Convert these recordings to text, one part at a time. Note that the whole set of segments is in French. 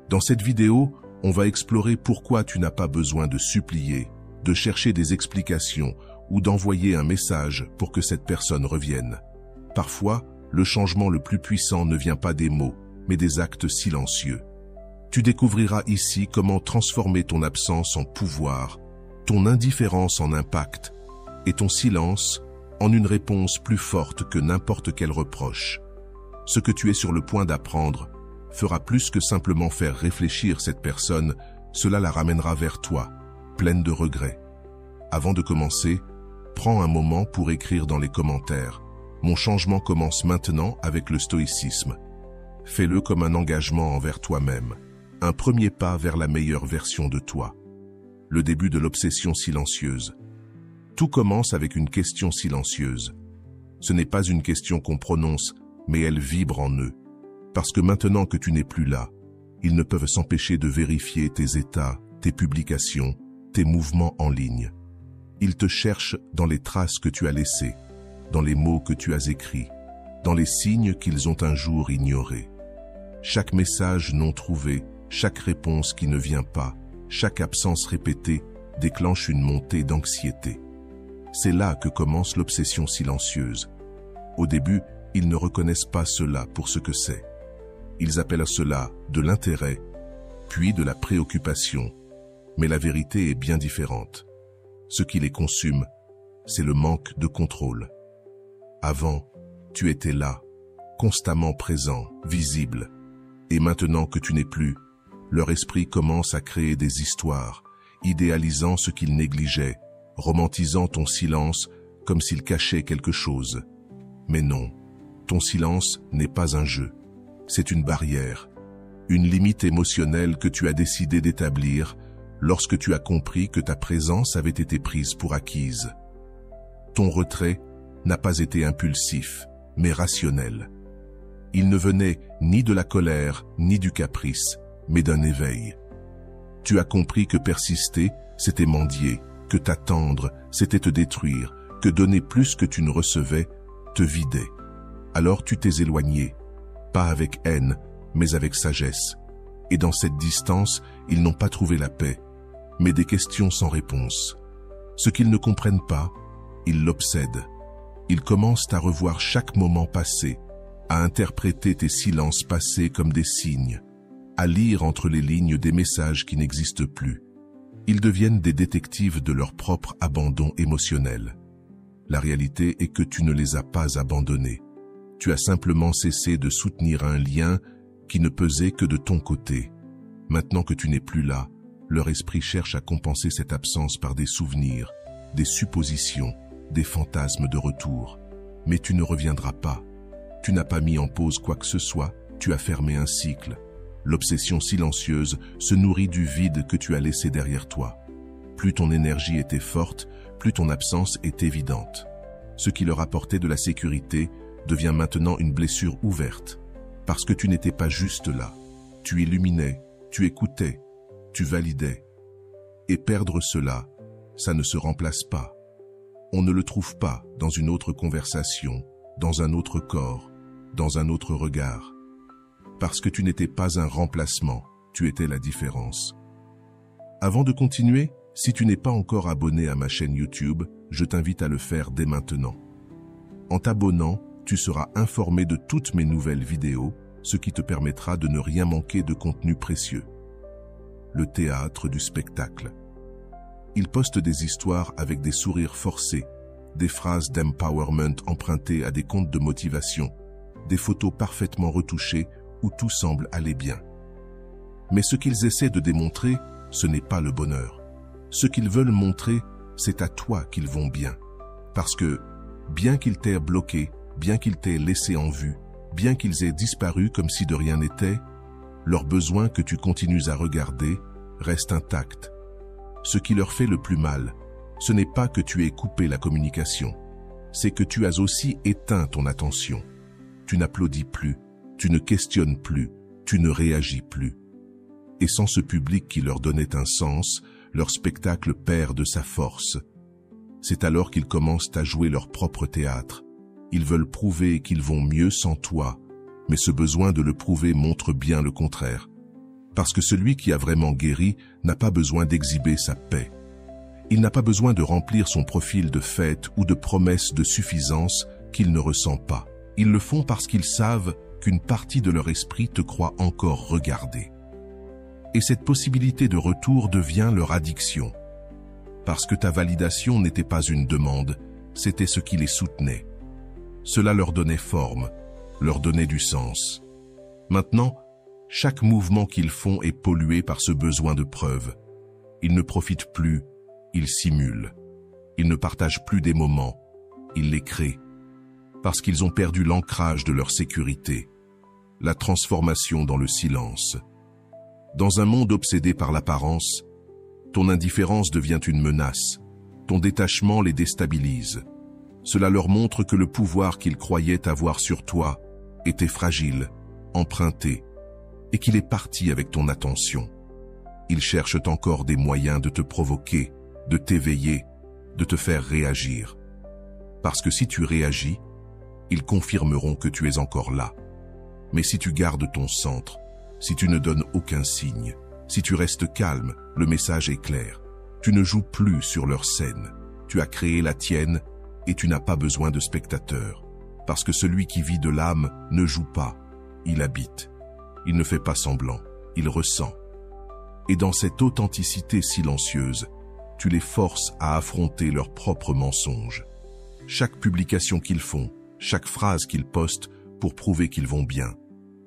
Dans cette vidéo, on va explorer pourquoi tu n'as pas besoin de supplier, de chercher des explications ou d'envoyer un message pour que cette personne revienne. Parfois, le changement le plus puissant ne vient pas des mots, mais des actes silencieux. Tu découvriras ici comment transformer ton absence en pouvoir, ton indifférence en impact et ton silence en une réponse plus forte que n'importe quel reproche. Ce que tu es sur le point d'apprendre fera plus que simplement faire réfléchir cette personne, cela la ramènera vers toi, pleine de regrets. Avant de commencer, prends un moment pour écrire dans les commentaires. Mon changement commence maintenant avec le stoïcisme. Fais-le comme un engagement envers toi-même, un premier pas vers la meilleure version de toi. Le début de l'obsession silencieuse. Tout commence avec une question silencieuse. Ce n'est pas une question qu'on prononce, mais elle vibre en eux. Parce que maintenant que tu n'es plus là, ils ne peuvent s'empêcher de vérifier tes états, tes publications, tes mouvements en ligne. Ils te cherchent dans les traces que tu as laissées, dans les mots que tu as écrits, dans les signes qu'ils ont un jour ignorés. Chaque message non trouvé, chaque réponse qui ne vient pas, chaque absence répétée déclenche une montée d'anxiété. C'est là que commence l'obsession silencieuse. Au début, ils ne reconnaissent pas cela pour ce que c'est. Ils appellent cela de l'intérêt, puis de la préoccupation. Mais la vérité est bien différente. Ce qui les consume, c'est le manque de contrôle. Avant, tu étais là, constamment présent, visible. Et maintenant que tu n'es plus, leur esprit commence à créer des histoires, idéalisant ce qu'ils négligeaient, romantisant ton silence comme s'il cachait quelque chose. Mais non, ton silence n'est pas un jeu. C'est une barrière, une limite émotionnelle que tu as décidé d'établir lorsque tu as compris que ta présence avait été prise pour acquise. Ton retrait n'a pas été impulsif, mais rationnel. Il ne venait ni de la colère, ni du caprice, mais d'un éveil. Tu as compris que persister, c'était mendier, que t'attendre, c'était te détruire, que donner plus que tu ne recevais, te vidait. Alors tu t'es éloigné, pas avec haine, mais avec sagesse. Et dans cette distance, ils n'ont pas trouvé la paix, mais des questions sans réponse. Ce qu'ils ne comprennent pas, ils l'obsèdent. Ils commencent à revoir chaque moment passé, à interpréter tes silences passés comme des signes, à lire entre les lignes des messages qui n'existent plus. Ils deviennent des détectives de leur propre abandon émotionnel. La réalité est que tu ne les as pas abandonnés. Tu as simplement cessé de soutenir un lien qui ne pesait que de ton côté. Maintenant que tu n'es plus là, leur esprit cherche à compenser cette absence par des souvenirs, des suppositions, des fantasmes de retour. Mais tu ne reviendras pas. Tu n'as pas mis en pause quoi que ce soit, tu as fermé un cycle. L'obsession silencieuse se nourrit du vide que tu as laissé derrière toi. Plus ton énergie était forte, plus ton absence est évidente. Ce qui leur apportait de la sécurité devient maintenant une blessure ouverte. Parce que tu n'étais pas juste là. Tu illuminais, tu écoutais, tu validais. Et perdre cela, ça ne se remplace pas. On ne le trouve pas dans une autre conversation, dans un autre corps, dans un autre regard. Parce que tu n'étais pas un remplacement, tu étais la différence. Avant de continuer, si tu n'es pas encore abonné à ma chaîne YouTube, je t'invite à le faire dès maintenant. En t'abonnant, tu seras informé de toutes mes nouvelles vidéos, ce qui te permettra de ne rien manquer de contenu précieux. Le théâtre du spectacle. Ils postent des histoires avec des sourires forcés, des phrases d'empowerment empruntées à des contes de motivation, des photos parfaitement retouchées où tout semble aller bien. Mais ce qu'ils essaient de démontrer, ce n'est pas le bonheur. Ce qu'ils veulent montrer, c'est à toi qu'ils vont bien. Parce que, bien qu'ils t'aient bloqué, bien qu'ils t'aient laissé en vue, bien qu'ils aient disparu comme si de rien n'était, leur besoin que tu continues à regarder reste intact. Ce qui leur fait le plus mal, ce n'est pas que tu aies coupé la communication, c'est que tu as aussi éteint ton attention. Tu n'applaudis plus, tu ne questionnes plus, tu ne réagis plus. Et sans ce public qui leur donnait un sens, leur spectacle perd de sa force. C'est alors qu'ils commencent à jouer leur propre théâtre. Ils veulent prouver qu'ils vont mieux sans toi, mais ce besoin de le prouver montre bien le contraire. Parce que celui qui a vraiment guéri n'a pas besoin d'exhiber sa paix. Il n'a pas besoin de remplir son profil de fête ou de promesses de suffisance qu'il ne ressent pas. Ils le font parce qu'ils savent qu'une partie de leur esprit te croit encore regarder. Et cette possibilité de retour devient leur addiction. Parce que ta validation n'était pas une demande, c'était ce qui les soutenait. Cela leur donnait forme, leur donnait du sens. Maintenant, chaque mouvement qu'ils font est pollué par ce besoin de preuve. Ils ne profitent plus, ils simulent. Ils ne partagent plus des moments, ils les créent. Parce qu'ils ont perdu l'ancrage de leur sécurité, la transformation dans le silence. Dans un monde obsédé par l'apparence, ton indifférence devient une menace, ton détachement les déstabilise. Cela leur montre que le pouvoir qu'ils croyaient avoir sur toi était fragile, emprunté, et qu'il est parti avec ton attention. Ils cherchent encore des moyens de te provoquer, de t'éveiller, de te faire réagir. Parce que si tu réagis, ils confirmeront que tu es encore là. Mais si tu gardes ton centre, si tu ne donnes aucun signe, si tu restes calme, le message est clair. Tu ne joues plus sur leur scène. Tu as créé la tienne et tu n'as pas besoin de spectateurs. Parce que celui qui vit de l'âme ne joue pas, il habite. Il ne fait pas semblant, il ressent. Et dans cette authenticité silencieuse, tu les forces à affronter leurs propres mensonges. Chaque publication qu'ils font, chaque phrase qu'ils postent pour prouver qu'ils vont bien,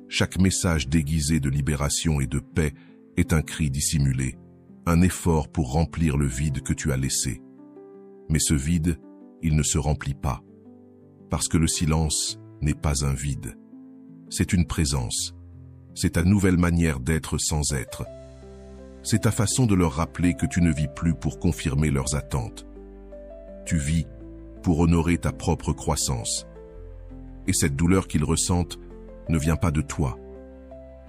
chaque message déguisé de libération et de paix est un cri dissimulé, un effort pour remplir le vide que tu as laissé. Mais ce vide, il ne se remplit pas, parce que le silence n'est pas un vide. C'est une présence, c'est ta nouvelle manière d'être sans être. C'est ta façon de leur rappeler que tu ne vis plus pour confirmer leurs attentes. Tu vis pour honorer ta propre croissance. Et cette douleur qu'ils ressentent ne vient pas de toi,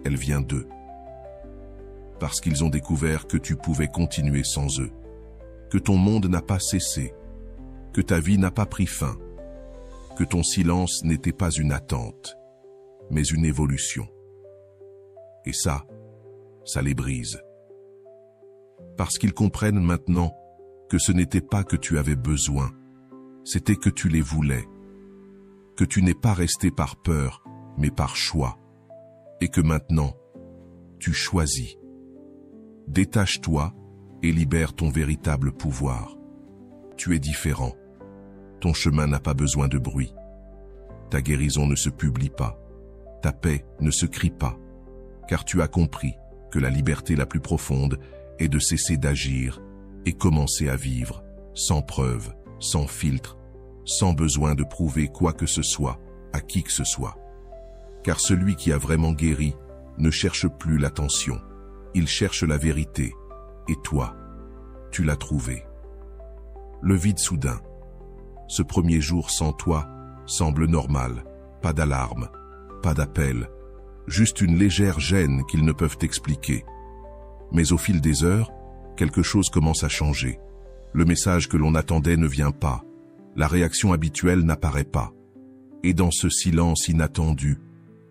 elle vient d'eux. Parce qu'ils ont découvert que tu pouvais continuer sans eux, que ton monde n'a pas cessé, que ta vie n'a pas pris fin, que ton silence n'était pas une attente, mais une évolution. Et ça les brise. Parce qu'ils comprennent maintenant que ce n'était pas que tu avais besoin, c'était que tu les voulais, que tu n'es pas resté par peur, mais par choix, et que maintenant, tu choisis. Détache-toi et libère ton véritable pouvoir. Tu es différent. Ton chemin n'a pas besoin de bruit. Ta guérison ne se publie pas. Ta paix ne se crie pas. Car tu as compris que la liberté la plus profonde est de cesser d'agir et commencer à vivre, sans preuve, sans filtre, sans besoin de prouver quoi que ce soit à qui que ce soit. Car celui qui a vraiment guéri ne cherche plus l'attention. Il cherche la vérité. Et toi, tu l'as trouvé. Le vide soudain. Ce premier jour sans toi semble normal. Pas d'alarme, pas d'appel. Juste une légère gêne qu'ils ne peuvent expliquer. Mais au fil des heures, quelque chose commence à changer. Le message que l'on attendait ne vient pas. La réaction habituelle n'apparaît pas. Et dans ce silence inattendu,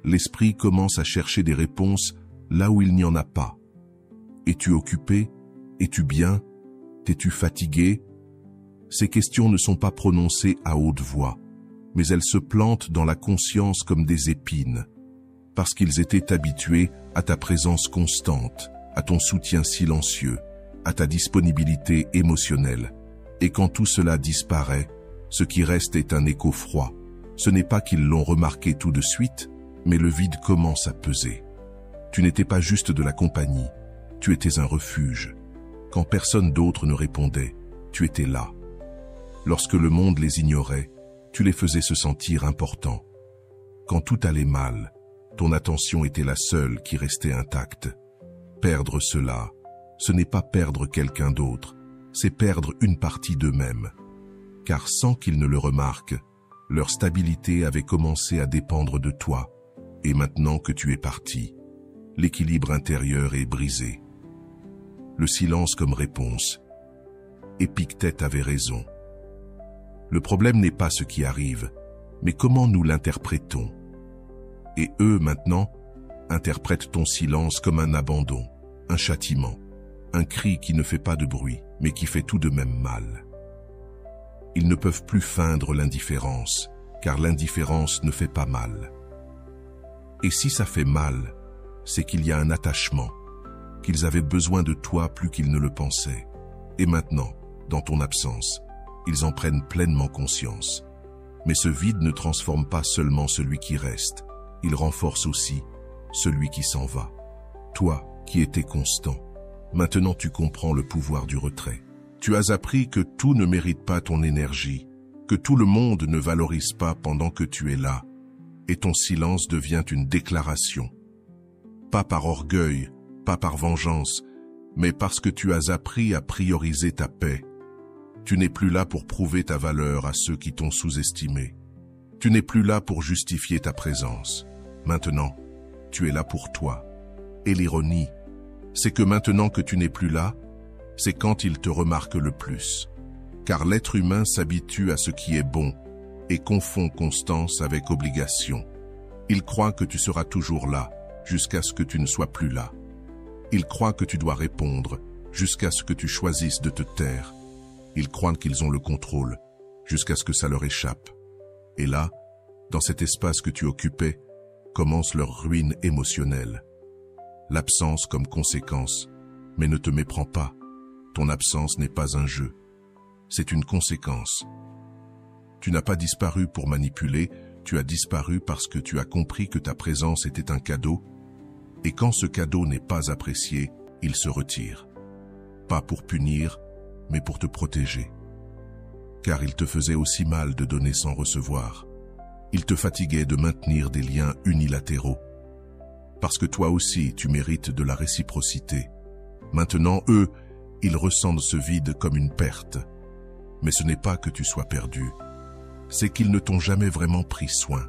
l'esprit commence à chercher des réponses là où il n'y en a pas. Es-tu occupé? Es-tu bien? T'es-tu fatigué? Ces questions ne sont pas prononcées à haute voix, mais elles se plantent dans la conscience comme des épines, parce qu'ils étaient habitués à ta présence constante, à ton soutien silencieux, à ta disponibilité émotionnelle. Et quand tout cela disparaît, ce qui reste est un écho froid. Ce n'est pas qu'ils l'ont remarqué tout de suite, mais le vide commence à peser. Tu n'étais pas juste de la compagnie, tu étais un refuge. Quand personne d'autre ne répondait, tu étais là. Lorsque le monde les ignorait, tu les faisais se sentir importants. Quand tout allait mal, ton attention était la seule qui restait intacte. Perdre cela, ce n'est pas perdre quelqu'un d'autre, c'est perdre une partie d'eux-mêmes. Car sans qu'ils ne le remarquent, leur stabilité avait commencé à dépendre de toi. Et maintenant que tu es parti, l'équilibre intérieur est brisé. Le silence comme réponse. Épictète avait raison. Le problème n'est pas ce qui arrive, mais comment nous l'interprétons. Et eux, maintenant, interprètent ton silence comme un abandon, un châtiment, un cri qui ne fait pas de bruit, mais qui fait tout de même mal. Ils ne peuvent plus feindre l'indifférence, car l'indifférence ne fait pas mal. Et si ça fait mal, c'est qu'il y a un attachement, qu'ils avaient besoin de toi plus qu'ils ne le pensaient. Et maintenant, dans ton absence, ils en prennent pleinement conscience. Mais ce vide ne transforme pas seulement celui qui reste, il renforce aussi celui qui s'en va. Toi, qui étais constant, maintenant tu comprends le pouvoir du retrait. Tu as appris que tout ne mérite pas ton énergie, que tout le monde ne valorise pas pendant que tu es là, et ton silence devient une déclaration. Pas par orgueil, pas par vengeance, mais parce que tu as appris à prioriser ta paix. Tu n'es plus là pour prouver ta valeur à ceux qui t'ont sous-estimé. Tu n'es plus là pour justifier ta présence. Maintenant, tu es là pour toi. Et l'ironie, c'est que maintenant que tu n'es plus là, c'est quand il te remarque le plus. Car l'être humain s'habitue à ce qui est bon et confond constance avec obligation. Il croit que tu seras toujours là, jusqu'à ce que tu ne sois plus là. Il croit que tu dois répondre, jusqu'à ce que tu choisisses de te taire. Ils croient qu'ils ont le contrôle, jusqu'à ce que ça leur échappe. Et là, dans cet espace que tu occupais, commence leur ruine émotionnelle. L'absence comme conséquence, mais ne te méprends pas. Ton absence n'est pas un jeu. C'est une conséquence. Tu n'as pas disparu pour manipuler, tu as disparu parce que tu as compris que ta présence était un cadeau, et quand ce cadeau n'est pas apprécié, il se retire. Pas pour punir, mais pour te protéger. Car il te faisait aussi mal de donner sans recevoir. Il te fatiguait de maintenir des liens unilatéraux. Parce que toi aussi, tu mérites de la réciprocité. Maintenant, eux, ils ressentent ce vide comme une perte. Mais ce n'est pas que tu sois perdu. C'est qu'ils ne t'ont jamais vraiment pris soin.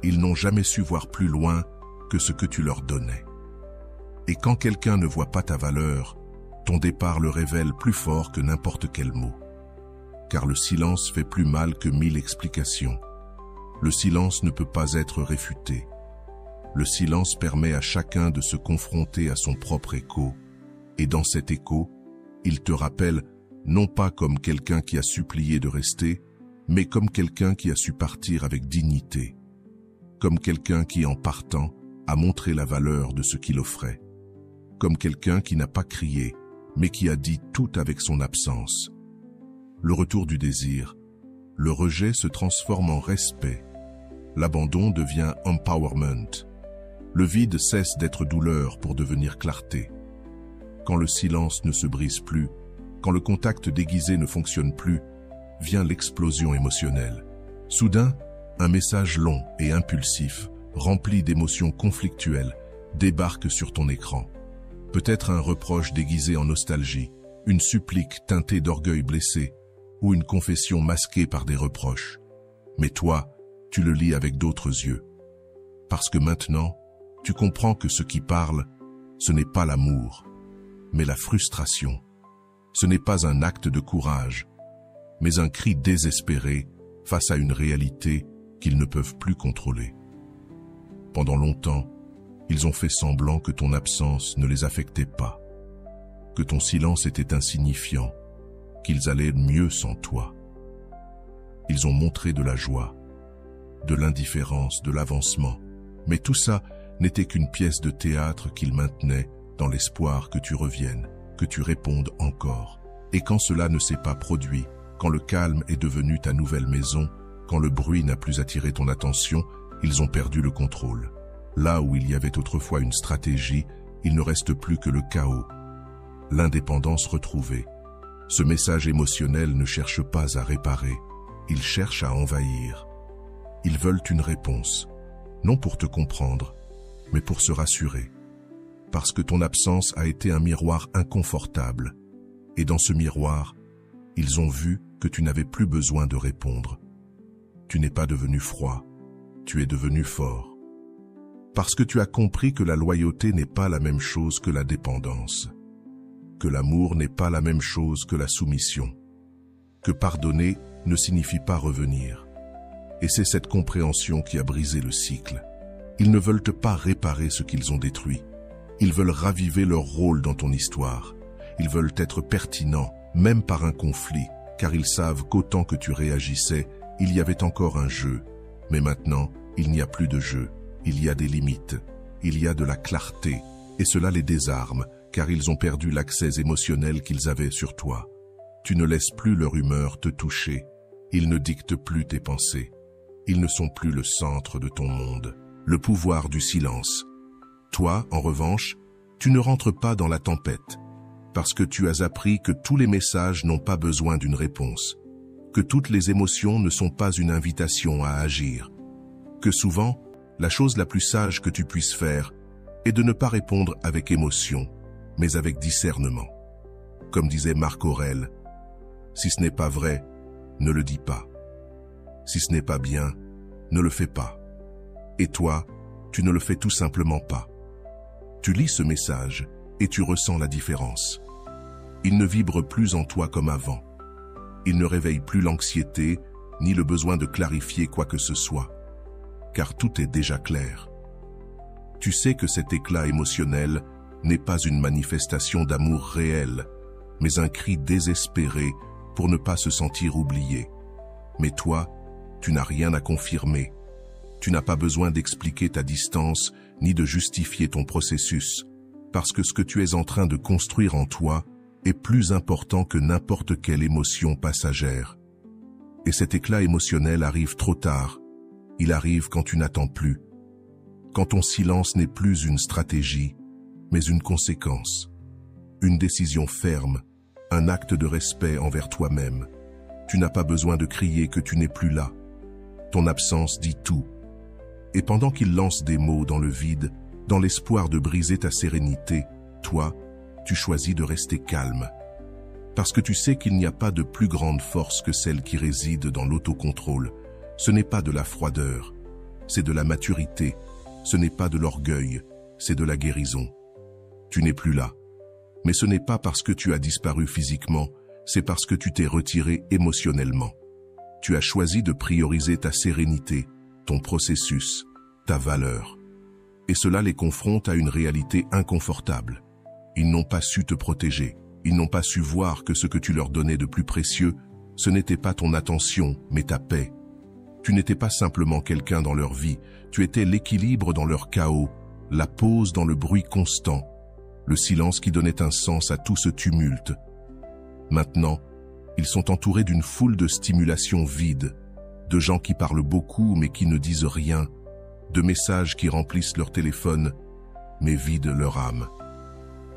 Ils n'ont jamais su voir plus loin que ce que tu leur donnais. Et quand quelqu'un ne voit pas ta valeur, ton départ le révèle plus fort que n'importe quel mot. Car le silence fait plus mal que 1000 explications. Le silence ne peut pas être réfuté. Le silence permet à chacun de se confronter à son propre écho. Et dans cet écho, il te rappelle non pas comme quelqu'un qui a supplié de rester, mais comme quelqu'un qui a su partir avec dignité. Comme quelqu'un qui, en partant, a montré la valeur de ce qu'il offrait. Comme quelqu'un qui n'a pas crié, mais qui a dit tout avec son absence. Le retour du désir, le rejet se transforme en respect. L'abandon devient empowerment. Le vide cesse d'être douleur pour devenir clarté. Quand le silence ne se brise plus, quand le contact déguisé ne fonctionne plus, vient l'explosion émotionnelle. Soudain, un message long et impulsif, rempli d'émotions conflictuelles, débarque sur ton écran. Peut-être un reproche déguisé en nostalgie, une supplique teintée d'orgueil blessé, ou une confession masquée par des reproches. Mais toi, tu le lis avec d'autres yeux. Parce que maintenant, tu comprends que ce qui parle, ce n'est pas l'amour, mais la frustration. Ce n'est pas un acte de courage, mais un cri désespéré face à une réalité qu'ils ne peuvent plus contrôler. Pendant longtemps, ils ont fait semblant que ton absence ne les affectait pas, que ton silence était insignifiant, qu'ils allaient mieux sans toi. Ils ont montré de la joie, de l'indifférence, de l'avancement, mais tout ça n'était qu'une pièce de théâtre qu'ils maintenaient dans l'espoir que tu reviennes, que tu répondes encore. Et quand cela ne s'est pas produit, quand le calme est devenu ta nouvelle maison, quand le bruit n'a plus attiré ton attention, ils ont perdu le contrôle. Là où il y avait autrefois une stratégie, il ne reste plus que le chaos. L'indépendance retrouvée. Ce message émotionnel ne cherche pas à réparer, il cherche à envahir. Ils veulent une réponse, non pour te comprendre, mais pour se rassurer. Parce que ton absence a été un miroir inconfortable. Et dans ce miroir, ils ont vu que tu n'avais plus besoin de répondre. Tu n'es pas devenu froid, tu es devenu fort. Parce que tu as compris que la loyauté n'est pas la même chose que la dépendance, que l'amour n'est pas la même chose que la soumission, que pardonner ne signifie pas revenir. Et c'est cette compréhension qui a brisé le cycle. Ils ne veulent pas réparer ce qu'ils ont détruit. Ils veulent raviver leur rôle dans ton histoire. Ils veulent être pertinents, même par un conflit, car ils savent qu'autant que tu réagissais, il y avait encore un jeu. Mais maintenant, il n'y a plus de jeu. Il y a des limites. Il y a de la clarté. Et cela les désarme, car ils ont perdu l'accès émotionnel qu'ils avaient sur toi. Tu ne laisses plus leur humeur te toucher. Ils ne dictent plus tes pensées. Ils ne sont plus le centre de ton monde. Le pouvoir du silence. Toi, en revanche, tu ne rentres pas dans la tempête, parce que tu as appris que tous les messages n'ont pas besoin d'une réponse, que toutes les émotions ne sont pas une invitation à agir, que souvent, la chose la plus sage que tu puisses faire est de ne pas répondre avec émotion, mais avec discernement. Comme disait Marc Aurèle, « Si ce n'est pas vrai, ne le dis pas. Si ce n'est pas bien, ne le fais pas. » Et toi, tu ne le fais tout simplement pas. Tu lis ce message et tu ressens la différence. Il ne vibre plus en toi comme avant. Il ne réveille plus l'anxiété ni le besoin de clarifier quoi que ce soit, car tout est déjà clair. Tu sais que cet éclat émotionnel n'est pas une manifestation d'amour réel, mais un cri désespéré pour ne pas se sentir oublié. Mais toi, tu n'as rien à confirmer. Tu n'as pas besoin d'expliquer ta distance ni de justifier ton processus, parce que ce que tu es en train de construire en toi est plus important que n'importe quelle émotion passagère. Et cet éclat émotionnel arrive trop tard. Il arrive quand tu n'attends plus, quand ton silence n'est plus une stratégie, mais une conséquence, une décision ferme, un acte de respect envers toi-même. Tu n'as pas besoin de crier que tu n'es plus là. Ton absence dit tout. Et pendant qu'il lance des mots dans le vide, dans l'espoir de briser ta sérénité, toi, tu choisis de rester calme. Parce que tu sais qu'il n'y a pas de plus grande force que celle qui réside dans l'autocontrôle. Ce n'est pas de la froideur, c'est de la maturité. Ce n'est pas de l'orgueil, c'est de la guérison. Tu n'es plus là. Mais ce n'est pas parce que tu as disparu physiquement, c'est parce que tu t'es retiré émotionnellement. Tu as choisi de prioriser ta sérénité, ton processus, ta valeur. Et cela les confronte à une réalité inconfortable. Ils n'ont pas su te protéger. Ils n'ont pas su voir que ce que tu leur donnais de plus précieux, ce n'était pas ton attention, mais ta paix. Tu n'étais pas simplement quelqu'un dans leur vie, tu étais l'équilibre dans leur chaos, la pause dans le bruit constant, le silence qui donnait un sens à tout ce tumulte. Maintenant, ils sont entourés d'une foule de stimulations vides, de gens qui parlent beaucoup mais qui ne disent rien, de messages qui remplissent leur téléphone mais vident leur âme.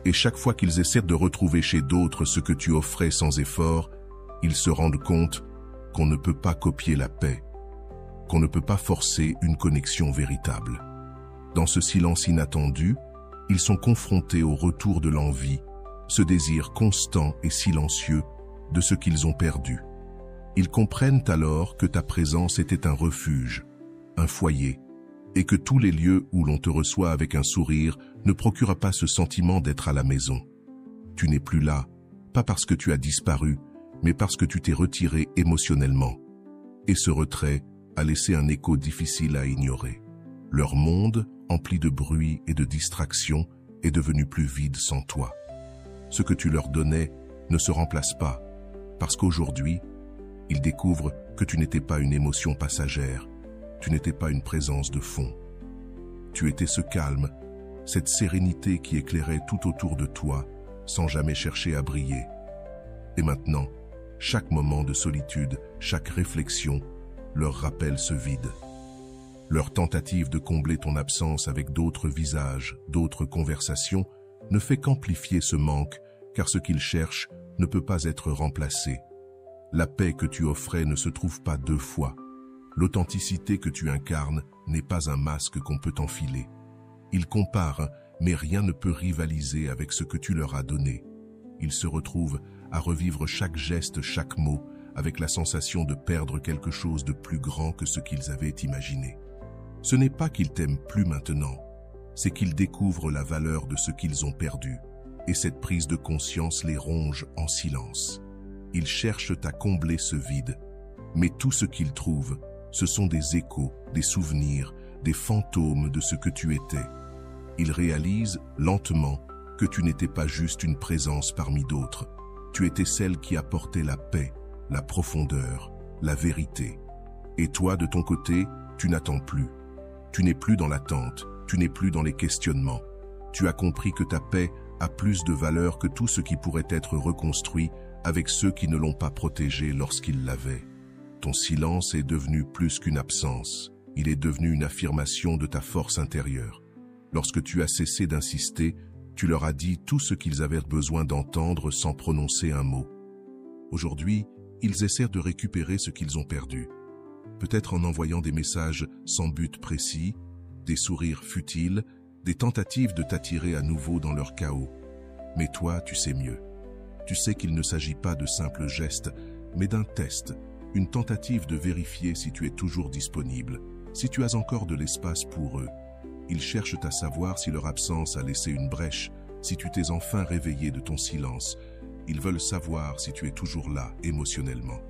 Et chaque fois qu'ils essaient de retrouver chez d'autres ce que tu offrais sans effort, ils se rendent compte qu'on ne peut pas copier la paix, qu'on ne peut pas forcer une connexion véritable. Dans ce silence inattendu, ils sont confrontés au retour de l'envie, ce désir constant et silencieux de ce qu'ils ont perdu. Ils comprennent alors que ta présence était un refuge, un foyer, et que tous les lieux où l'on te reçoit avec un sourire ne procurent pas ce sentiment d'être à la maison. Tu n'es plus là, pas parce que tu as disparu, mais parce que tu t'es retiré émotionnellement. Et ce retrait a laissé un écho difficile à ignorer. Leur monde, empli de bruit et de distractions, est devenu plus vide sans toi. Ce que tu leur donnais ne se remplace pas, parce qu'aujourd'hui, ils découvrent que tu n'étais pas une émotion passagère, tu n'étais pas une présence de fond. Tu étais ce calme, cette sérénité qui éclairait tout autour de toi, sans jamais chercher à briller. Et maintenant, chaque moment de solitude, chaque réflexion, leur rappelle ce vide. Leur tentative de combler ton absence avec d'autres visages, d'autres conversations, ne fait qu'amplifier ce manque, car ce qu'ils cherchent ne peut pas être remplacé. La paix que tu offrais ne se trouve pas deux fois. L'authenticité que tu incarnes n'est pas un masque qu'on peut enfiler. Ils comparent, mais rien ne peut rivaliser avec ce que tu leur as donné. Ils se retrouvent à revivre chaque geste, chaque mot, avec la sensation de perdre quelque chose de plus grand que ce qu'ils avaient imaginé. Ce n'est pas qu'ils t'aiment plus maintenant, c'est qu'ils découvrent la valeur de ce qu'ils ont perdu, et cette prise de conscience les ronge en silence. Ils cherchent à combler ce vide, mais tout ce qu'ils trouvent, ce sont des échos, des souvenirs, des fantômes de ce que tu étais. Ils réalisent, lentement, que tu n'étais pas juste une présence parmi d'autres. Tu étais celle qui apportait la paix, la profondeur, la vérité. Et toi, de ton côté, tu n'attends plus. Tu n'es plus dans l'attente, tu n'es plus dans les questionnements. Tu as compris que ta paix a plus de valeur que tout ce qui pourrait être reconstruit avec ceux qui ne l'ont pas protégé lorsqu'ils l'avaient. Ton silence est devenu plus qu'une absence. Il est devenu une affirmation de ta force intérieure. Lorsque tu as cessé d'insister, tu leur as dit tout ce qu'ils avaient besoin d'entendre sans prononcer un mot. Aujourd'hui, ils essaient de récupérer ce qu'ils ont perdu. Peut-être en envoyant des messages sans but précis, des sourires futiles, des tentatives de t'attirer à nouveau dans leur chaos. Mais toi, tu sais mieux. Tu sais qu'il ne s'agit pas de simples gestes, mais d'un test, une tentative de vérifier si tu es toujours disponible, si tu as encore de l'espace pour eux. Ils cherchent à savoir si leur absence a laissé une brèche, si tu t'es enfin réveillé de ton silence. Ils veulent savoir si tu es toujours là, émotionnellement.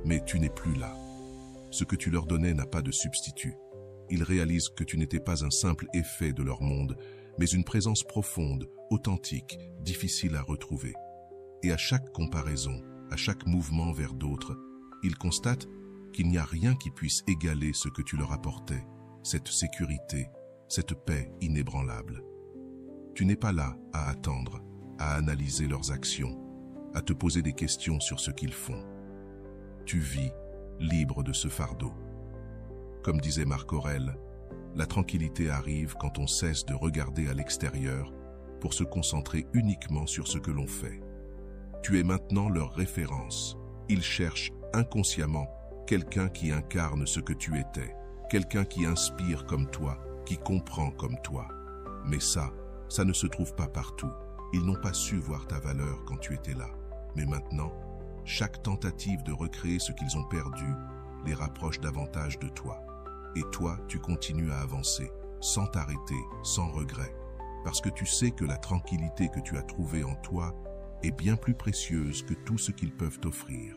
Mais tu n'es plus là. Ce que tu leur donnais n'a pas de substitut. Ils réalisent que tu n'étais pas un simple effet de leur monde, mais une présence profonde, authentique, difficile à retrouver. Et à chaque comparaison, à chaque mouvement vers d'autres, ils constatent qu'il n'y a rien qui puisse égaler ce que tu leur apportais, cette sécurité, cette paix inébranlable. Tu n'es pas là à attendre, à analyser leurs actions, à te poser des questions sur ce qu'ils font. Tu vis libre de ce fardeau. Comme disait Marc Aurèle, la tranquillité arrive quand on cesse de regarder à l'extérieur pour se concentrer uniquement sur ce que l'on fait. Tu es maintenant leur référence. Ils cherchent inconsciemment quelqu'un qui incarne ce que tu étais, quelqu'un qui inspire comme toi, qui comprend comme toi. Mais ça ne se trouve pas partout. Ils n'ont pas su voir ta valeur quand tu étais là. Mais maintenant, chaque tentative de recréer ce qu'ils ont perdu les rapproche davantage de toi. Et toi, tu continues à avancer, sans t'arrêter, sans regret, parce que tu sais que la tranquillité que tu as trouvée en toi est bien plus précieuse que tout ce qu'ils peuvent t'offrir.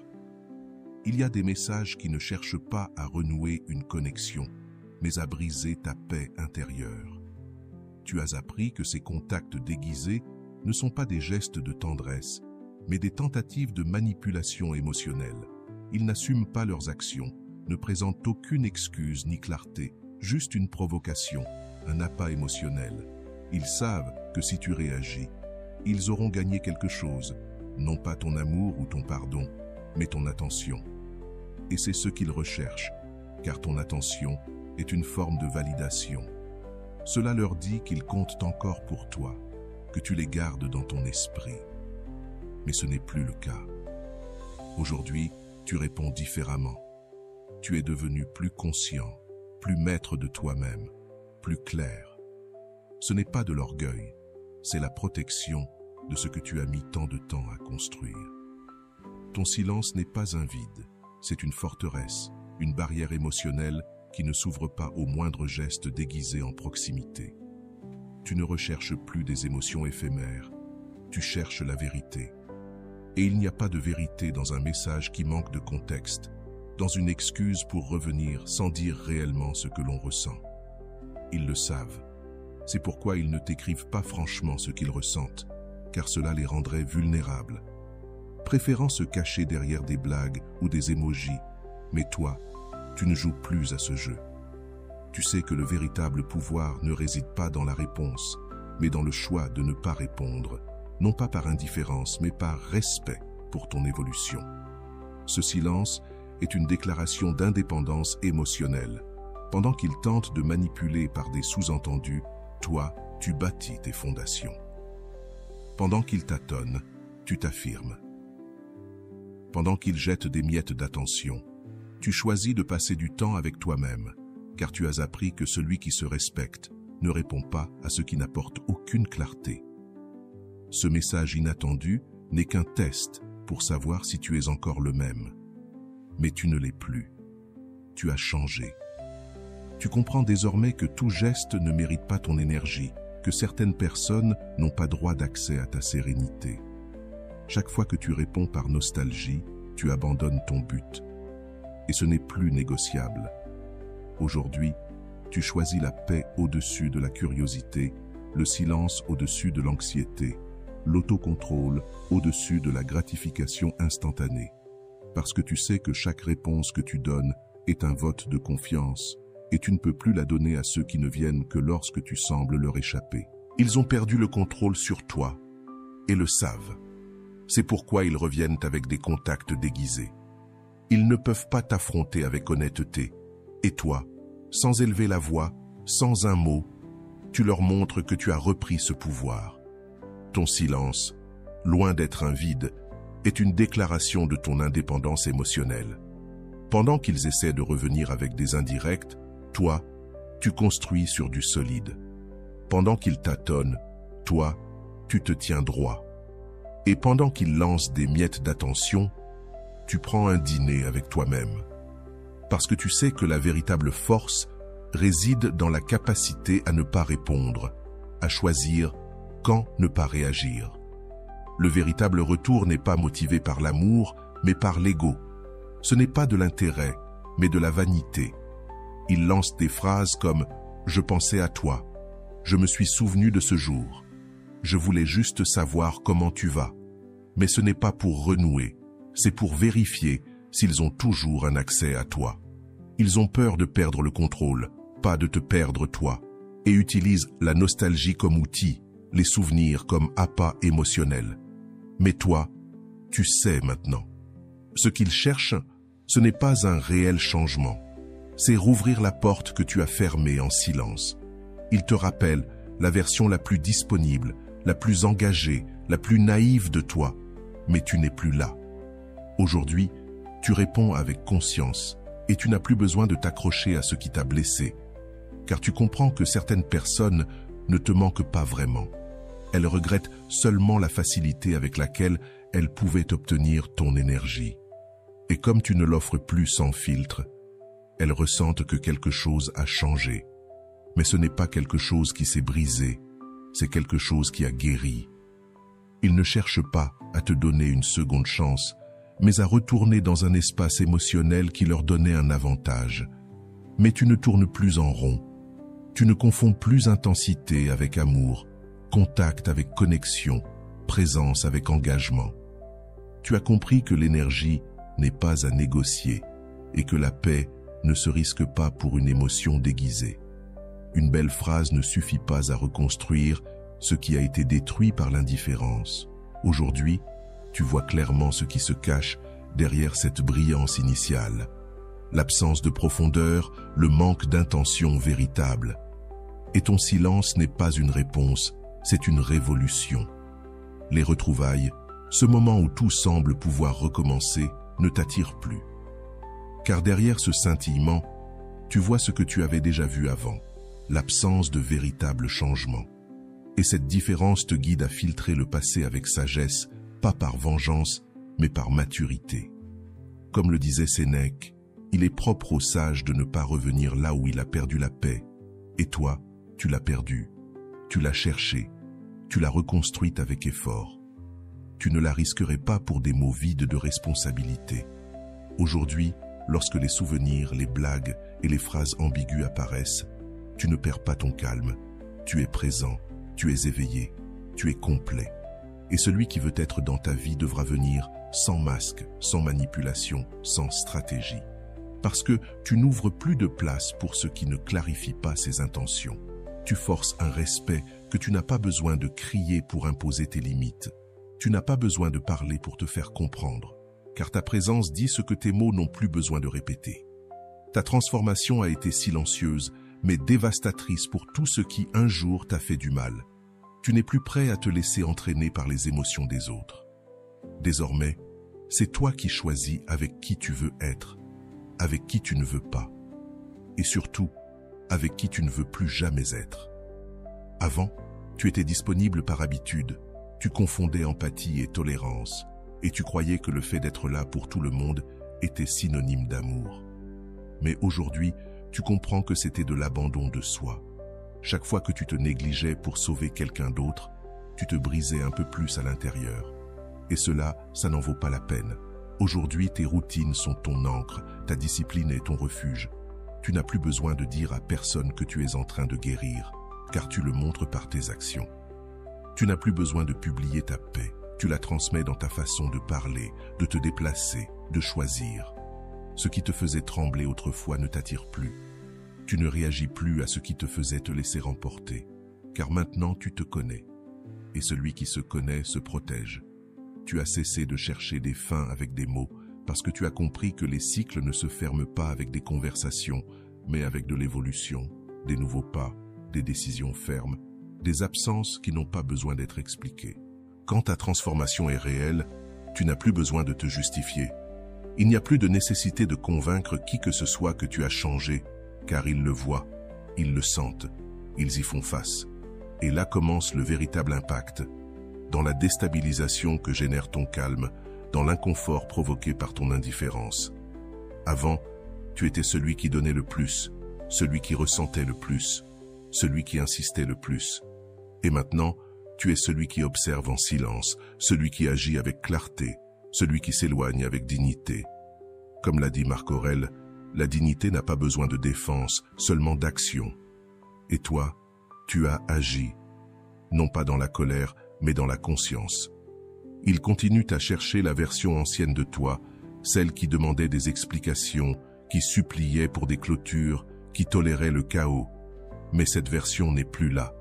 Il y a des messages qui ne cherchent pas à renouer une connexion, mais à briser ta paix intérieure. Tu as appris que ces contacts déguisés ne sont pas des gestes de tendresse, mais des tentatives de manipulation émotionnelle. Ils n'assument pas leurs actions, ne présentent aucune excuse ni clarté, juste une provocation, un appât émotionnel. Ils savent que si tu réagis, ils auront gagné quelque chose, non pas ton amour ou ton pardon, mais ton attention. Et c'est ce qu'ils recherchent, car ton attention est une forme de validation. Cela leur dit qu'ils comptent encore pour toi, que tu les gardes dans ton esprit. Mais ce n'est plus le cas. Aujourd'hui, tu réponds différemment. Tu es devenu plus conscient, plus maître de toi-même, plus clair. Ce n'est pas de l'orgueil, c'est la protection de ce que tu as mis tant de temps à construire. Ton silence n'est pas un vide, c'est une forteresse, une barrière émotionnelle qui ne s'ouvre pas au moindre geste déguisé en proximité. Tu ne recherches plus des émotions éphémères, tu cherches la vérité. Et il n'y a pas de vérité dans un message qui manque de contexte, dans une excuse pour revenir sans dire réellement ce que l'on ressent. Ils le savent. C'est pourquoi ils ne t'écrivent pas franchement ce qu'ils ressentent, car cela les rendrait vulnérables, préférant se cacher derrière des blagues ou des émojis. Mais toi, tu ne joues plus à ce jeu. Tu sais que le véritable pouvoir ne réside pas dans la réponse, mais dans le choix de ne pas répondre, non pas par indifférence, mais par respect pour ton évolution. Ce silence est une déclaration d'indépendance émotionnelle. Pendant qu'ils tentent de manipuler par des sous-entendus, toi, tu bâtis tes fondations. Pendant qu'ils tâtonnent, tu t'affirmes. Pendant qu'ils jettent des miettes d'attention, tu choisis de passer du temps avec toi-même, car tu as appris que celui qui se respecte ne répond pas à ce qui n'apporte aucune clarté. Ce message inattendu n'est qu'un test pour savoir si tu es encore le même. Mais tu ne l'es plus. Tu as changé. Tu comprends désormais que tout geste ne mérite pas ton énergie, que certaines personnes n'ont pas droit d'accès à ta sérénité. Chaque fois que tu réponds par nostalgie, tu abandonnes ton but. Et ce n'est plus négociable. Aujourd'hui, Tu choisis la paix au-dessus de la curiosité, le silence au-dessus de l'anxiété, l'autocontrôle au-dessus de la gratification instantanée. Parce que tu sais que chaque réponse que tu donnes est un vote de confiance, et tu ne peux plus la donner à ceux qui ne viennent que lorsque tu sembles leur échapper. Ils ont perdu le contrôle sur toi, et le savent. C'est pourquoi ils reviennent avec des contacts déguisés. Ils ne peuvent pas t'affronter avec honnêteté. Et toi, sans élever la voix, sans un mot, tu leur montres que tu as repris ce pouvoir. Ton silence, loin d'être un vide, est une déclaration de ton indépendance émotionnelle. Pendant qu'ils essaient de revenir avec des indirects, toi, tu construis sur du solide. Pendant qu'ils tâtonnent, toi, tu te tiens droit. Et pendant qu'ils lancent des miettes d'attention, tu prends un dîner avec toi-même. Parce que tu sais que la véritable force réside dans la capacité à ne pas répondre, à choisir quand ne pas réagir. Le véritable retour n'est pas motivé par l'amour, mais par l'ego. Ce n'est pas de l'intérêt, mais de la vanité. Il lance des phrases comme « Je pensais à toi »,« Je me suis souvenu de ce jour »,« Je voulais juste savoir comment tu vas ». Mais ce n'est pas pour renouer, c'est pour vérifier s'ils ont toujours un accès à toi. Ils ont peur de perdre le contrôle, pas de te perdre toi, et utilisent la nostalgie comme outil, les souvenirs comme appât émotionnel. Mais toi, tu sais maintenant. Ce qu'ils cherchent, ce n'est pas un réel changement. C'est rouvrir la porte que tu as fermée en silence. Ils te rappellent la version la plus disponible, la plus engagée, la plus naïve de toi, mais tu n'es plus là. Aujourd'hui, tu réponds avec conscience et tu n'as plus besoin de t'accrocher à ce qui t'a blessé, car tu comprends que certaines personnes ne te manquent pas vraiment. Elles regrettent seulement la facilité avec laquelle elles pouvaient obtenir ton énergie. Et comme tu ne l'offres plus sans filtre, elles ressentent que quelque chose a changé. Mais ce n'est pas quelque chose qui s'est brisé, c'est quelque chose qui a guéri. Ils ne cherchent pas à te donner une seconde chance, mais à retourner dans un espace émotionnel qui leur donnait un avantage. Mais tu ne tournes plus en rond. Tu ne confonds plus intensité avec amour, contact avec connexion, présence avec engagement. Tu as compris que l'énergie n'est pas à négocier et que la paix ne se risque pas pour une émotion déguisée. Une belle phrase ne suffit pas à reconstruire ce qui a été détruit par l'indifférence. Aujourd'hui, tu vois clairement ce qui se cache derrière cette brillance initiale. L'absence de profondeur, le manque d'intention véritable. Et ton silence n'est pas une réponse, c'est une révolution. Les retrouvailles, ce moment où tout semble pouvoir recommencer, ne t'attire plus. Car derrière ce scintillement, tu vois ce que tu avais déjà vu avant, l'absence de véritable changement. Et cette différence te guide à filtrer le passé avec sagesse, pas par vengeance, mais par maturité. Comme le disait Sénèque, il est propre au sage de ne pas revenir là où il a perdu la paix. Et toi, tu l'as perdue, tu l'as cherchée, tu l'as reconstruite avec effort. Tu ne la risquerais pas pour des mots vides de responsabilité. Aujourd'hui, lorsque les souvenirs, les blagues et les phrases ambiguës apparaissent, tu ne perds pas ton calme, tu es présent, tu es éveillé, tu es complet. Et celui qui veut être dans ta vie devra venir sans masque, sans manipulation, sans stratégie. Parce que tu n'ouvres plus de place pour ce qui ne clarifie pas ses intentions. Tu forces un respect que tu n'as pas besoin de crier pour imposer tes limites. Tu n'as pas besoin de parler pour te faire comprendre, car ta présence dit ce que tes mots n'ont plus besoin de répéter. Ta transformation a été silencieuse, mais dévastatrice pour tout ce qui un jour t'a fait du mal. Tu n'es plus prêt à te laisser entraîner par les émotions des autres. Désormais, c'est toi qui choisis avec qui tu veux être, avec qui tu ne veux pas, et surtout, avec qui tu ne veux plus jamais être. Avant, tu étais disponible par habitude, tu confondais empathie et tolérance, et tu croyais que le fait d'être là pour tout le monde était synonyme d'amour. Mais aujourd'hui, tu comprends que c'était de l'abandon de soi. Chaque fois que tu te négligeais pour sauver quelqu'un d'autre, tu te brisais un peu plus à l'intérieur. Et cela, ça n'en vaut pas la peine. Aujourd'hui, tes routines sont ton ancre, ta discipline est ton refuge. Tu n'as plus besoin de dire à personne que tu es en train de guérir, car tu le montres par tes actions. Tu n'as plus besoin de publier ta paix. Tu la transmets dans ta façon de parler, de te déplacer, de choisir. Ce qui te faisait trembler autrefois ne t'attire plus. Tu ne réagis plus à ce qui te faisait te laisser emporter, car maintenant tu te connais. Et celui qui se connaît se protège. Tu as cessé de chercher des fins avec des mots, parce que tu as compris que les cycles ne se ferment pas avec des conversations, mais avec de l'évolution, des nouveaux pas, des décisions fermes, des absences qui n'ont pas besoin d'être expliquées. Quand ta transformation est réelle, tu n'as plus besoin de te justifier. Il n'y a plus de nécessité de convaincre qui que ce soit que tu as changé, car ils le voient, ils le sentent, ils y font face. Et là commence le véritable impact, dans la déstabilisation que génère ton calme, dans l'inconfort provoqué par ton indifférence. Avant, tu étais celui qui donnait le plus, celui qui ressentait le plus, celui qui insistait le plus. Et maintenant, tu es celui qui observe en silence, celui qui agit avec clarté, celui qui s'éloigne avec dignité. Comme l'a dit Marc Aurèle, la dignité n'a pas besoin de défense, seulement d'action. Et toi, tu as agi, non pas dans la colère, mais dans la conscience. Ils continuent à chercher la version ancienne de toi, celle qui demandait des explications, qui suppliait pour des clôtures, qui tolérait le chaos. Mais cette version n'est plus là.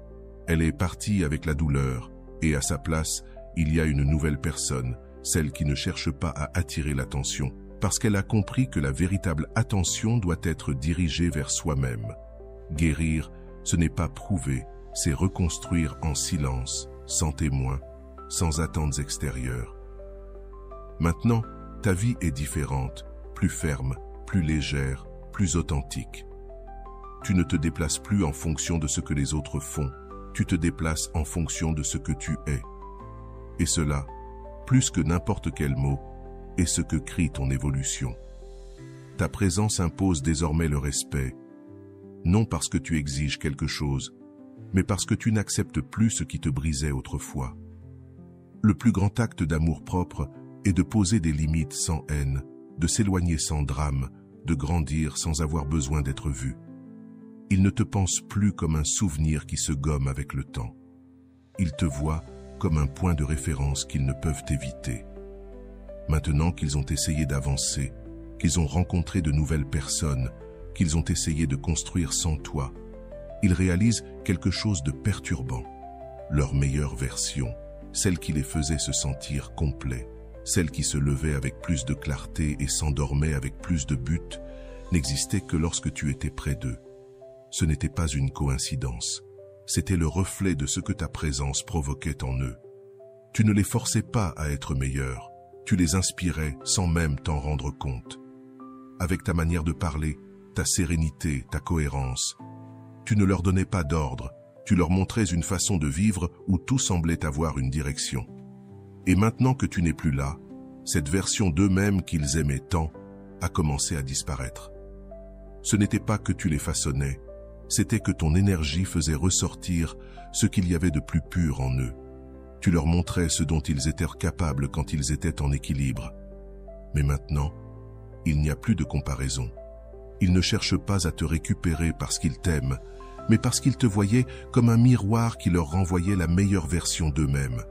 Elle est partie avec la douleur, et à sa place, il y a une nouvelle personne, celle qui ne cherche pas à attirer l'attention, parce qu'elle a compris que la véritable attention doit être dirigée vers soi-même. Guérir, ce n'est pas prouver, c'est reconstruire en silence, sans témoin, sans attentes extérieures. Maintenant, ta vie est différente, plus ferme, plus légère, plus authentique. Tu ne te déplaces plus en fonction de ce que les autres font, tu te déplaces en fonction de ce que tu es. Et cela, plus que n'importe quel mot, est ce que crie ton évolution. Ta présence impose désormais le respect, non parce que tu exiges quelque chose, mais parce que tu n'acceptes plus ce qui te brisait autrefois. Le plus grand acte d'amour-propre est de poser des limites sans haine, de s'éloigner sans drame, de grandir sans avoir besoin d'être vu. Ils ne te pensent plus comme un souvenir qui se gomme avec le temps. Ils te voient comme un point de référence qu'ils ne peuvent éviter. Maintenant qu'ils ont essayé d'avancer, qu'ils ont rencontré de nouvelles personnes, qu'ils ont essayé de construire sans toi, ils réalisent quelque chose de perturbant. Leur meilleure version, celle qui les faisait se sentir complets, celle qui se levait avec plus de clarté et s'endormait avec plus de but, n'existait que lorsque tu étais près d'eux. Ce n'était pas une coïncidence, c'était le reflet de ce que ta présence provoquait en eux. Tu ne les forçais pas à être meilleurs, tu les inspirais sans même t'en rendre compte. Avec ta manière de parler, ta sérénité, ta cohérence, tu ne leur donnais pas d'ordre, tu leur montrais une façon de vivre où tout semblait avoir une direction. Et maintenant que tu n'es plus là, cette version d'eux-mêmes qu'ils aimaient tant a commencé à disparaître. Ce n'était pas que tu les façonnais, c'était que ton énergie faisait ressortir ce qu'il y avait de plus pur en eux. Tu leur montrais ce dont ils étaient capables quand ils étaient en équilibre. Mais maintenant, il n'y a plus de comparaison. Ils ne cherchent pas à te récupérer parce qu'ils t'aiment, mais parce qu'ils te voyaient comme un miroir qui leur renvoyait la meilleure version d'eux-mêmes.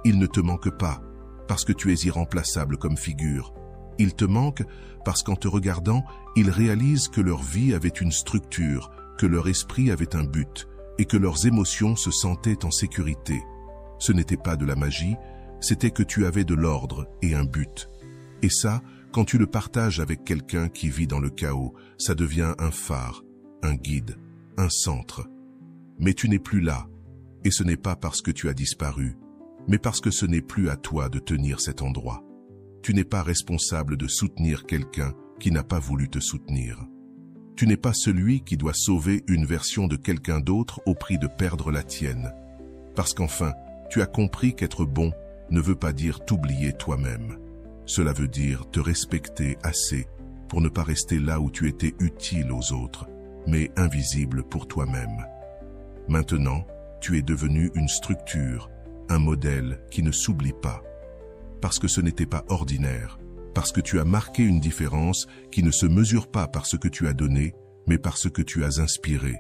Ils ne te manquent pas parce que tu es irremplaçable comme figure. Ils te manquent parce qu'en te regardant, ils réalisent que leur vie avait une structure, que leur esprit avait un but et que leurs émotions se sentaient en sécurité. Ce n'était pas de la magie, c'était que tu avais de l'ordre et un but. Et ça, quand tu le partages avec quelqu'un qui vit dans le chaos, ça devient un phare, un guide, un centre. Mais tu n'es plus là, et ce n'est pas parce que tu as disparu, mais parce que ce n'est plus à toi de tenir cet endroit. Tu n'es pas responsable de soutenir quelqu'un qui n'a pas voulu te soutenir. Tu n'es pas celui qui doit sauver une version de quelqu'un d'autre au prix de perdre la tienne. Parce qu'enfin, tu as compris qu'être bon ne veut pas dire t'oublier toi-même. Cela veut dire te respecter assez pour ne pas rester là où tu étais utile aux autres, mais invisible pour toi-même. Maintenant, tu es devenu une structure, un modèle qui ne s'oublie pas. Parce que ce n'était pas ordinaire, parce que tu as marqué une différence qui ne se mesure pas par ce que tu as donné, mais parce que tu as inspiré.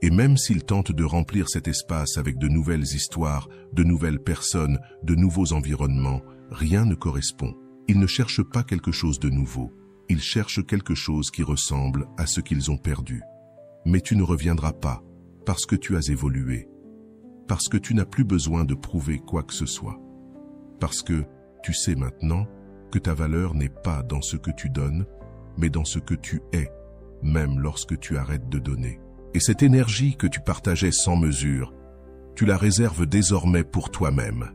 Et même s'il tente de remplir cet espace avec de nouvelles histoires, de nouvelles personnes, de nouveaux environnements, rien ne correspond. Ils ne cherchent pas quelque chose de nouveau. Ils cherchent quelque chose qui ressemble à ce qu'ils ont perdu. Mais tu ne reviendras pas, parce que tu as évolué. Parce que tu n'as plus besoin de prouver quoi que ce soit. Parce que tu sais maintenant que ta valeur n'est pas dans ce que tu donnes, mais dans ce que tu es, même lorsque tu arrêtes de donner. Et cette énergie que tu partageais sans mesure, tu la réserves désormais pour toi-même,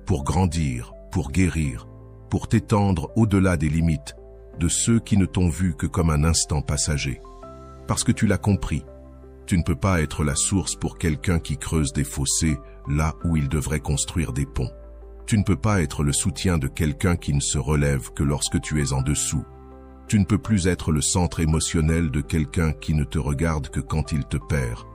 pour grandir, pour guérir, pour t'étendre au-delà des limites de ceux qui ne t'ont vu que comme un instant passager. Parce que tu l'as compris, tu ne peux pas être la source pour quelqu'un qui creuse des fossés là où il devrait construire des ponts. Tu ne peux pas être le soutien de quelqu'un qui ne se relève que lorsque tu es en dessous. Tu ne peux plus être le centre émotionnel de quelqu'un qui ne te regarde que quand il te perd.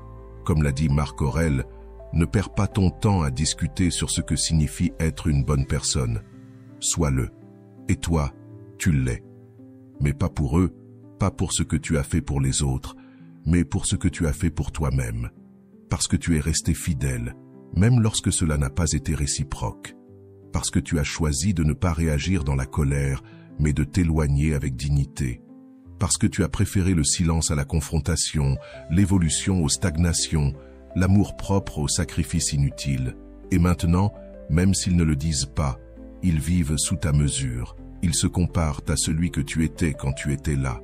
Comme l'a dit Marc Aurèle, ne perds pas ton temps à discuter sur ce que signifie être une bonne personne. Sois-le. Et toi, tu l'es. Mais pas pour eux, pas pour ce que tu as fait pour les autres, mais pour ce que tu as fait pour toi-même. Parce que tu es resté fidèle, même lorsque cela n'a pas été réciproque. Parce que tu as choisi de ne pas réagir dans la colère, mais de t'éloigner avec dignité. Parce que tu as préféré le silence à la confrontation, l'évolution aux stagnations, l'amour-propre au sacrifice inutile. Et maintenant, même s'ils ne le disent pas, ils vivent sous ta mesure. Ils se comparent à celui que tu étais quand tu étais là.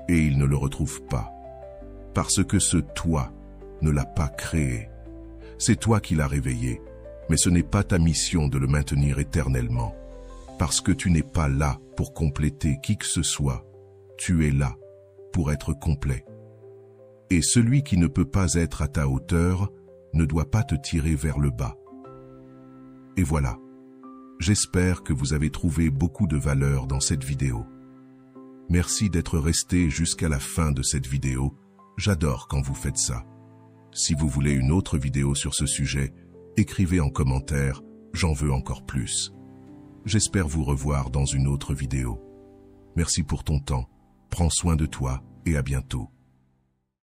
Et ils ne le retrouvent pas. Parce que ce toi ne l'a pas créé. C'est toi qui l'as réveillé, mais ce n'est pas ta mission de le maintenir éternellement. Parce que tu n'es pas là pour compléter qui que ce soit, tu es là pour être complet. Et celui qui ne peut pas être à ta hauteur ne doit pas te tirer vers le bas. Et voilà, j'espère que vous avez trouvé beaucoup de valeur dans cette vidéo. Merci d'être resté jusqu'à la fin de cette vidéo, j'adore quand vous faites ça. Si vous voulez une autre vidéo sur ce sujet, écrivez en commentaire, j'en veux encore plus. J'espère vous revoir dans une autre vidéo. Merci pour ton temps, prends soin de toi et à bientôt.